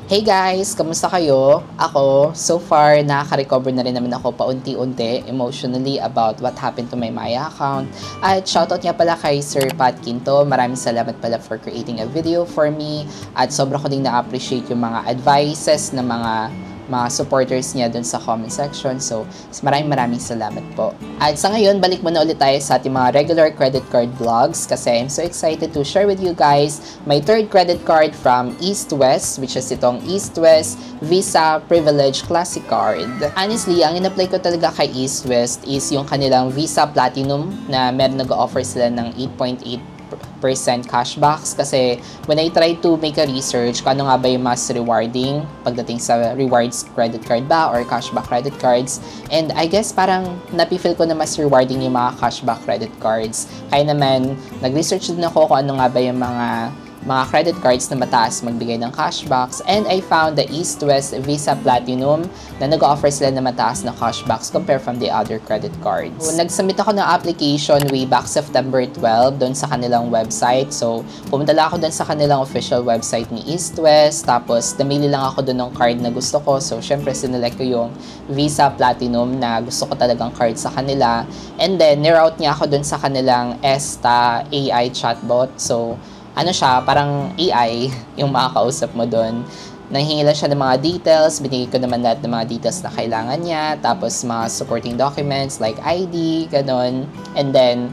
Hey guys! Kamusta kayo? Ako, so far, nakaka-recover na rin naman ako paunti-unti emotionally about what happened to my Maya account. At shoutout nga pala kay Sir Pat Quinto. Maraming salamat pala for creating a video for me. At sobra ko din na-appreciate yung mga advices ng mga supporters niya dun sa comment section. So, maraming salamat po. At sa ngayon, balik muna ulit tayo sa ating mga regular credit card vlogs kasi I'm so excited to share with you guys my third credit card from East West, which is itong East West Visa Privilege Classic Card. Honestly, ang in-apply ko talaga kay East West is yung kanilang Visa Platinum na meron nag-offer sila ng 8.8% cashbacks kasi when I try to make a research kung ano nga ba yung mas rewarding pagdating sa rewards credit card ba or cashback credit cards, and I guess parang napifeel ko na mas rewarding yung mga cashback credit cards. Kaya naman nag-research din ako kung ano nga ba yung mga credit cards na mataas magbigay ng cashbacks, and I found the East West Visa Platinum na nag-offer sila na mataas na cashbacks compared from the other credit cards. So, nag-submit ako ng application way back September 12 doon sa kanilang website. So, pumunta lang ako doon sa kanilang official website ni East West, tapos namili lang ako doon ng card na gusto ko. So, syempre sinelect ko yung Visa Platinum na gusto ko talagang card sa kanila. And then, niroute niya ako doon sa kanilang Esta AI chatbot. So, ano siya, parang AI yung makakausap mo doon. Nanghingi lang siya ng mga details, binigay ko naman lahat ng mga details na kailangan niya, tapos mga supporting documents like ID, ganon. And then,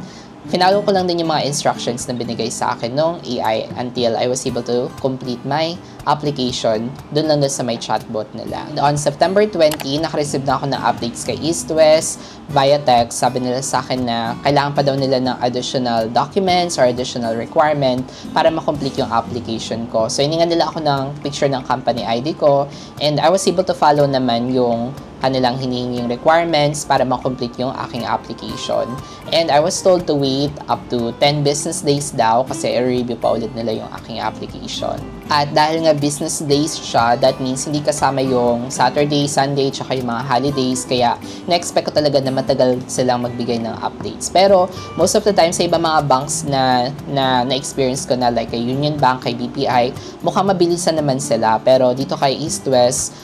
finalo ko lang din yung mga instructions na binigay sa akin nung AI until I was able to complete my application dun lang sa may chatbot nila. On September 20, nakareceive na ako ng updates kay East West via text. Sabi nila sa akin na kailangan pa daw nila ng additional documents or additional requirement para makomplete yung application ko. So, hiningan nila ako ng picture ng company ID ko, and I was able to follow naman yung kanilang hinihinging requirements para makomplete yung aking application. And I was told to wait up to 10 business days daw kasi i-review pa ulit nila yung aking application. At dahil nga business days siya, that means hindi kasama yung Saturday, Sunday, tsaka yung mga holidays. Kaya na-expect ko talaga na matagal silang magbigay ng updates. Pero most of the time sa ibang mga banks na-experience ko na like kay Union Bank, kay BPI, mukhang mabilisan naman sila. Pero dito kay East West,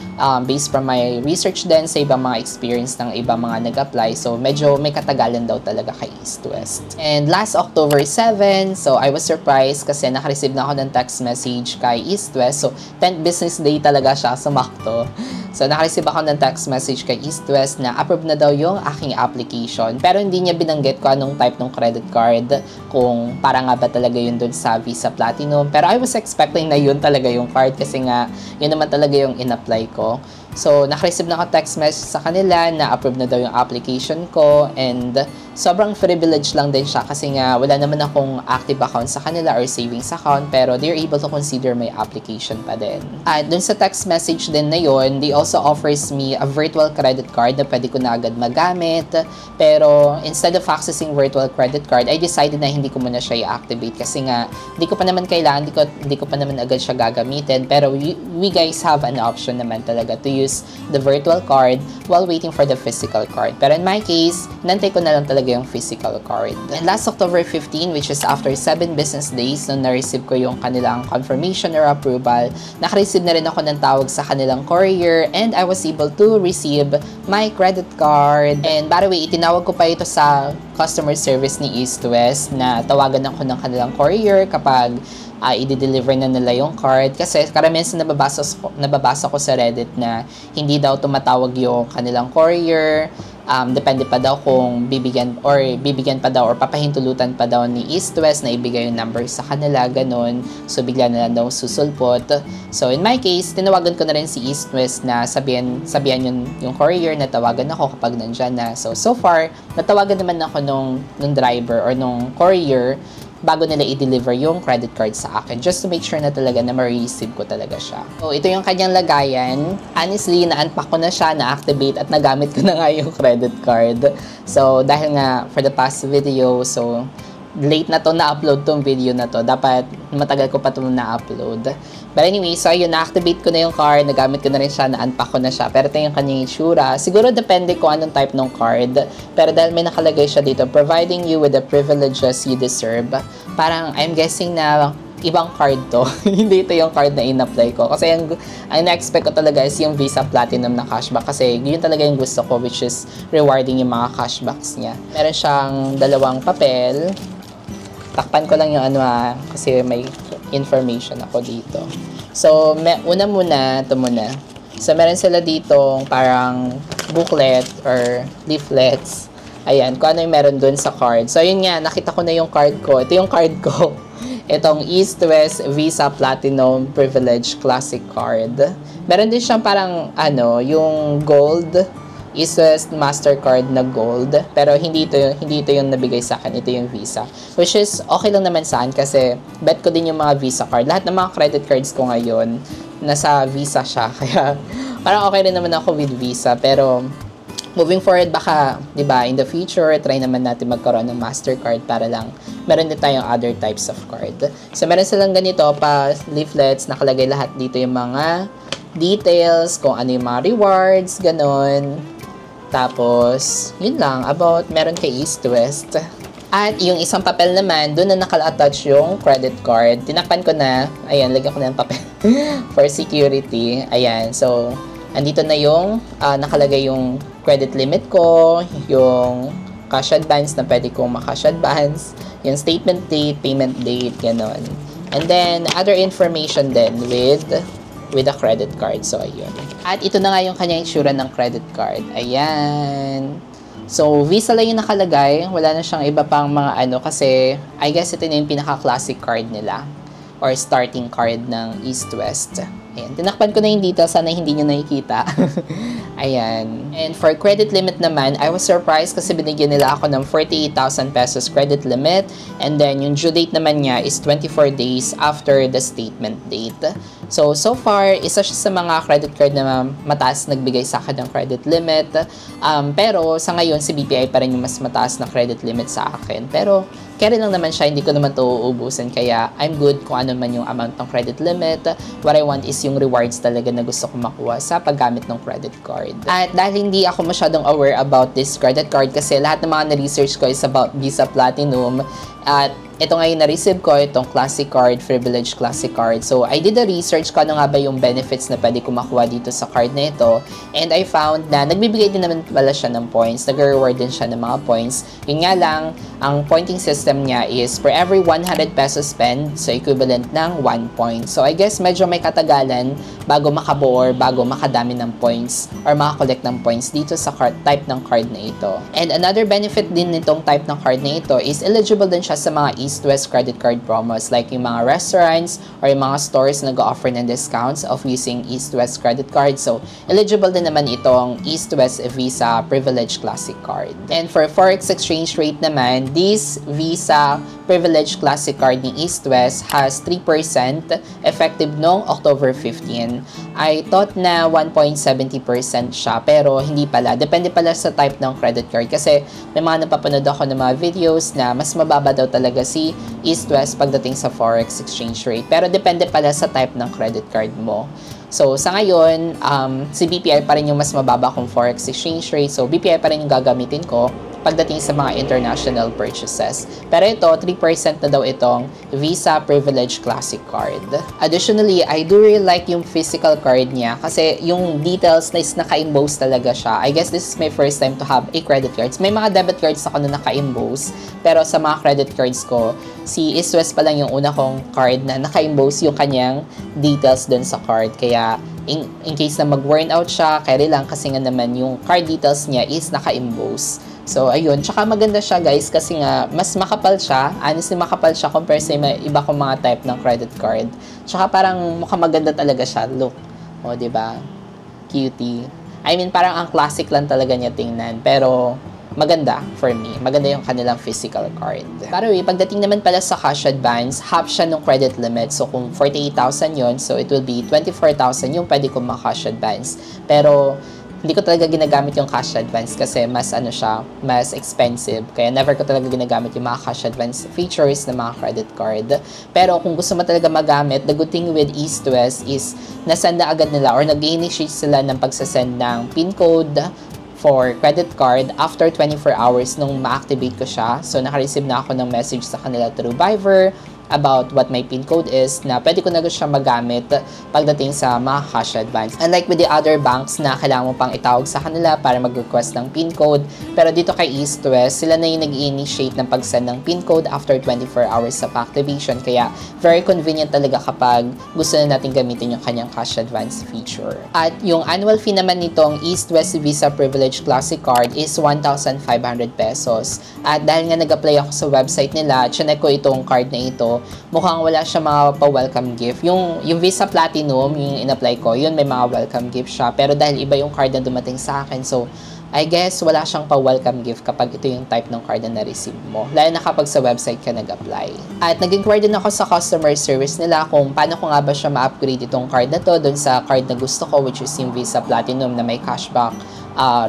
based from my research din sa ibang mga experience ng ibang mga nag-apply, so medyo may katagalan daw talaga kay East West. And last October 7, so I was surprised kasi nakareceive na ako ng text message kay East West. So 10th business day talaga siya, sumakto. So nakareceive ako ng text message kay East West na approve na daw yung aking application. Pero hindi niya binanggit ko anong type ng credit card, kung para nga ba talaga yun dun sa Visa Platinum. Pero I was expecting na yun talaga yung card kasi nga yun naman talaga yung in-apply ko. So, nakareceive na ako text message sa kanila na approve na daw yung application ko, and sobrang privilege lang din siya kasi nga wala naman akong active account sa kanila or savings account, pero they're able to consider my application pa din. At dun sa text message din na yun, they also offers me a virtual credit card na pwede ko na agad magamit, pero instead of accessing virtual credit card, I decided na hindi ko muna siya i-activate kasi nga hindi ko pa naman kailangan, hindi ko pa naman agad siya gagamitin, pero we guys have an option naman talaga to use the virtual card while waiting for the physical card. Pero in my case, nantay ko na lang talaga yung physical card. And last October 15, which is after 7 business days, nung na-receive ko yung kanilang confirmation or approval, naka-receive na rin ako ng tawag sa kanilang courier, and I was able to receive my credit card. And by the way, itinawag ko pa ito sa customer service ni East West na tawagan ako ng kanilang courier kapag i-deliver na nila yung card, kasi karamihan sa nababasa ko sa Reddit na hindi daw tumatawag yung kanilang courier. Depende pa daw kung bibigyan pa daw or papahintulutan pa daw ni East West na ibigay yung number sa kanila, ganun. So, bigla na lang daw susulpot. So, in my case, tinawagan ko na rin si East West na sabihan yung courier na tawagan ako kapag nandyan na. So far, natawagan naman ako nung driver or nung courier bago nila i-deliver yung credit card sa akin, just to make sure na talaga na ma-receive ko talaga siya. So, ito yung kanyang lagayan. Honestly, na-unpack ko na siya, na-activate at nagamit ko na nga yung credit card. So, dahil nga for the past video, so late na to na-upload tong video na to. Dapat matagal ko pa itong na-upload. But anyway, so yun, na-activate ko na yung card, nagamit ko na rin siya, na-unpack ko na siya. Pero ito yung kanyang itsura. Siguro depende kung anong type ng card. Pero dahil may nakalagay siya dito, providing you with the privileges you deserve. Parang I'm guessing na ibang card to. Hindi ito yung card na in-apply ko. Kasi ang na-expect ko talaga is yung Visa Platinum na cashback. Kasi yun talaga yung gusto ko, which is rewarding yung mga cashbacks niya. Meron siyang dalawang papel. Takpan ko lang yung kasi may information ako dito. So, ito muna. So, meron sila ditong parang booklet or leaflets. Ayan, kung ano yung meron dun sa card. So, yun nga, nakita ko na yung card ko. Ito yung card ko. Itong East West Visa Platinum Privilege Classic Card. Meron din siyang parang, yung gold, East West Mastercard na gold. Pero hindi ito yung nabigay sa akin. Ito yung Visa. Which is, okay lang naman saan kasi bet ko din yung mga Visa card. Lahat ng mga credit cards ko ngayon, nasa Visa siya. Kaya, parang okay rin naman ako with Visa. Pero, moving forward, baka, di ba, in the future, try naman natin magkaroon ng Mastercard para lang meron din tayong other types of card. So, meron silang ganito pa, leaflets, nakalagay lahat dito yung mga details, kung ano yung mga rewards, ganon. Tapos, yun lang, about meron kay East West. At yung isang papel naman, doon na naka-attach yung credit card. Tinakpan ko na, ayan, lagyan ko na ng papel for security. Ayan, so, andito na yung nakalagay yung credit limit ko, yung cash advance na pwede kong makash advance, yung statement date, payment date, gano'n. And then, other information din with a credit card. So, ayun. At ito na nga yung kanyang itsura ng credit card. Ayan. So, Visa lang yung nakalagay. Wala na siyang iba pang mga kasi I guess ito na yung pinaka-classic card nila or starting card ng East West. Ayan. Tinakpan ko na yung details. Sana hindi nyo nakikita. Ayan. And for credit limit naman, I was surprised kasi binigyan nila ako ng 48,000 pesos credit limit. And then, yung due date naman niya is 24 days after the statement date. So far, isa siya sa mga credit card na mataas nagbigay sa akin ng credit limit. Pero, sa ngayon, si BPI pa rin yung mas mataas na credit limit sa akin. Pero, carry lang naman siya, hindi ko naman ito uubusan. Kaya, I'm good kung ano man yung amount ng credit limit. What I want is yung rewards talaga na gusto ko makuha sa paggamit ng credit card. At dahil hindi ako masyadong aware about this credit card kasi lahat ng mga na-research ko is about Visa Platinum. At ito nga yung na-receive ko, itong Classic Card, Privilege Classic Card. So, I did a research kung ano nga ba yung benefits na pwede ko makuha dito sa card na ito. And I found na nagbibigay din naman pala siya ng points. Nag-reward din siya ng mga points. Yun nga lang, ang pointing system niya is for every 100 pesos spend, so equivalent ng 1 point. So, I guess medyo may katagalan bago makabuo or bago makadami ng points or makakollect ng points dito sa type ng card na ito. And another benefit din nitong type ng card na ito is eligible din siya sa mga East West credit card promos like yung mga restaurants or yung mga stores na nag-offer ng discounts of using East West credit card. So, eligible din naman itong East West Visa Privilege Classic Card. And for forex exchange rate naman, this Visa Privilege Classic Card ni East West has 3% effective noong October 15. I thought na 1.70% siya pero hindi pala. Depende pala sa type ng credit card kasi may mga napapanood ako ng mga videos na mas mababa daw talaga si East West pagdating sa forex exchange rate. Pero depende pala sa type ng credit card mo. So, sa ngayon, si BPI pa rin yung mas mababa kong forex exchange rate. So, BPI pa rin yung gagamitin ko pagdating sa mga international purchases. Pero ito, 3% na daw itong Visa Privilege Classic Card. Additionally, I do really like yung physical card niya kasi yung details na is naka-emboss talaga siya. I guess this is my first time to have a credit cards. May mga debit cards ako na naka-emboss, pero sa mga credit cards ko, si East West pa lang yung una kong card na naka-emboss yung kanyang details dun sa card. Kaya, in case na mag-worn out siya, carry lang kasi nga naman yung card details niya is naka-emboss. So, ayun. Tsaka maganda siya, guys, kasi nga, mas makapal siya. Honestly, makapal siya compare sa iba kong mga type ng credit card. Tsaka parang mukhang maganda talaga siya. Look. O, diba? Cutie. I mean, parang ang classic lang talaga niya tingnan. Pero, maganda for me. Maganda yung kanilang physical card. Pero pagdating naman pala sa cash advance, half siya ng credit limit. So, kung 48,000 yon, so it will be 24,000 yung pwede kong ma-cash advance. Pero, hindi ko talaga ginagamit yung cash advance kasi mas mas expensive. Kaya never ko talaga ginagamit yung mga cash advance features ng mga credit card. Pero kung gusto mo talaga magamit, the good thing with East West is nasend na agad nila or nag-initiate sila ng pagsasend ng PIN code for credit card after 24 hours nung ma-activate ko siya. So, naka-receive na ako ng message sa kanila through Viber about what my PIN code is na pwede ko na siya magamit pagdating sa mga cash advance. Unlike with the other banks na kailangan mo pang itawag sa kanila para mag-request ng PIN code, pero dito kay East West, sila na yung nag-initiate ng pag-send ng PIN code after 24 hours of activation. Kaya very convenient talaga kapag gusto na natin gamitin yung kanyang cash advance feature. At yung annual fee naman nitong East West Visa Privilege Classic Card is 1,500 pesos. At dahil nga nag-apply ako sa website nila, chinek ko itong card na ito, mukhang wala siya mga pa-welcome gift. Yung Visa Platinum, yung in-apply ko, yun may mga welcome gift siya. Pero dahil iba yung card na dumating sa akin, so I guess wala siyang pa-welcome gift kapag ito yung type ng card na na-receive mo. Lalo na kapag sa website ka nag-apply. At nag-inquire din ako sa customer service nila kung paano ko nga ba siya ma-upgrade itong card na to dun sa card na gusto ko, which is yung Visa Platinum na may cashback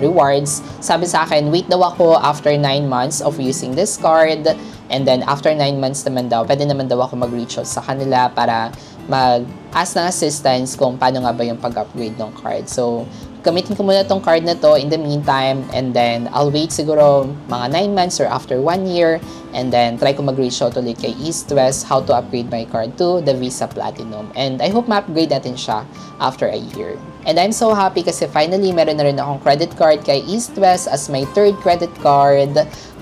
rewards. Sabi sa akin, wait daw ako after 9 months of using this card. And then after 9 months naman daw, pwede naman daw ako mag-reach out sa kanila para mag-ask ng assistance kung paano nga ba yung pag-upgrade ng card. So, gamitin ko muna tong card na to in the meantime, and then I'll wait siguro mga 9 months or after 1 year, and then try ko mag-reach out ulit kay East West how to upgrade my card to the Visa Platinum. And I hope ma-upgrade natin siya after a year. And I'm so happy kasi finally meron na rin akong credit card kay East West as my 3rd credit card.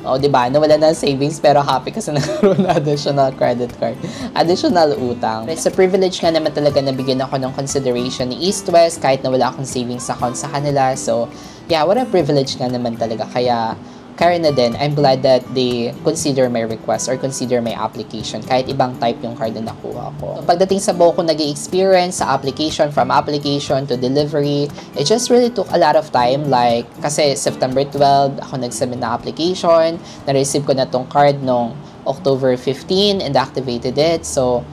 O, diba? Nawala na savings pero happy kasi nagkaroon na additional credit card. Additional utang. It's a privilege nga naman talaga na bigyan ako ng consideration ni East West kahit na wala akong savings account sa kanila. So, yeah, what a privilege nga naman talaga. Kaya, kaya na din, I'm glad that they consider my request or consider my application kahit ibang type yung card na nakuha ko. So, pagdating sa buo ko nag-i-experience sa application, from application to delivery, it just really took a lot of time. Like, kasi September 12, ako nag-submit na application, na-receive ko na tong card nung October 15 and activated it. So,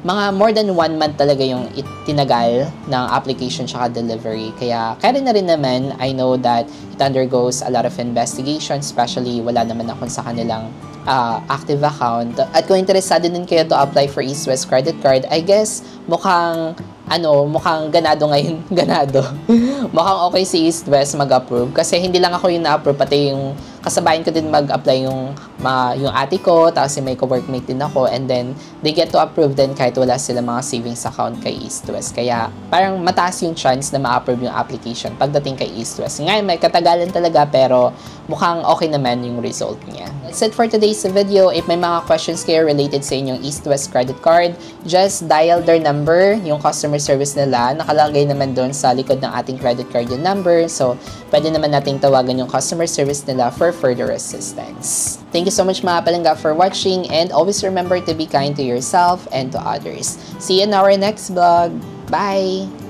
mga more than 1 month talaga yung tinagal ng application tsaka delivery. Kaya na rin naman, I know that it undergoes a lot of investigation, especially wala naman ako sa kanilang active account. At kung interesado din kayo to apply for East West credit card, I guess mukhang ganado ngayon. Ganado. Mukhang okay si East West mag-approve. Kasi hindi lang ako yung na-approve, pati yung kasabayan ko din mag-apply yung ate ko, tapos may co-workmate din ako, and then they get to approve din kahit wala sila mga savings account kay East West. Kaya parang mataas yung chance na ma-approve yung application pagdating kay East West. Ngayon may katagalan talaga pero mukhang okay naman yung result niya. That's it for today's video. If may mga questions kayo related sa inyong East West credit card, just dial their number, yung customer service nila. Nakalagay naman doon sa likod ng ating credit card yung number. So, pwede naman nating tawagan yung customer service nila for further assistance. Thank you so much mga palangga for watching, and always remember to be kind to yourself and to others. See you in our next vlog. Bye!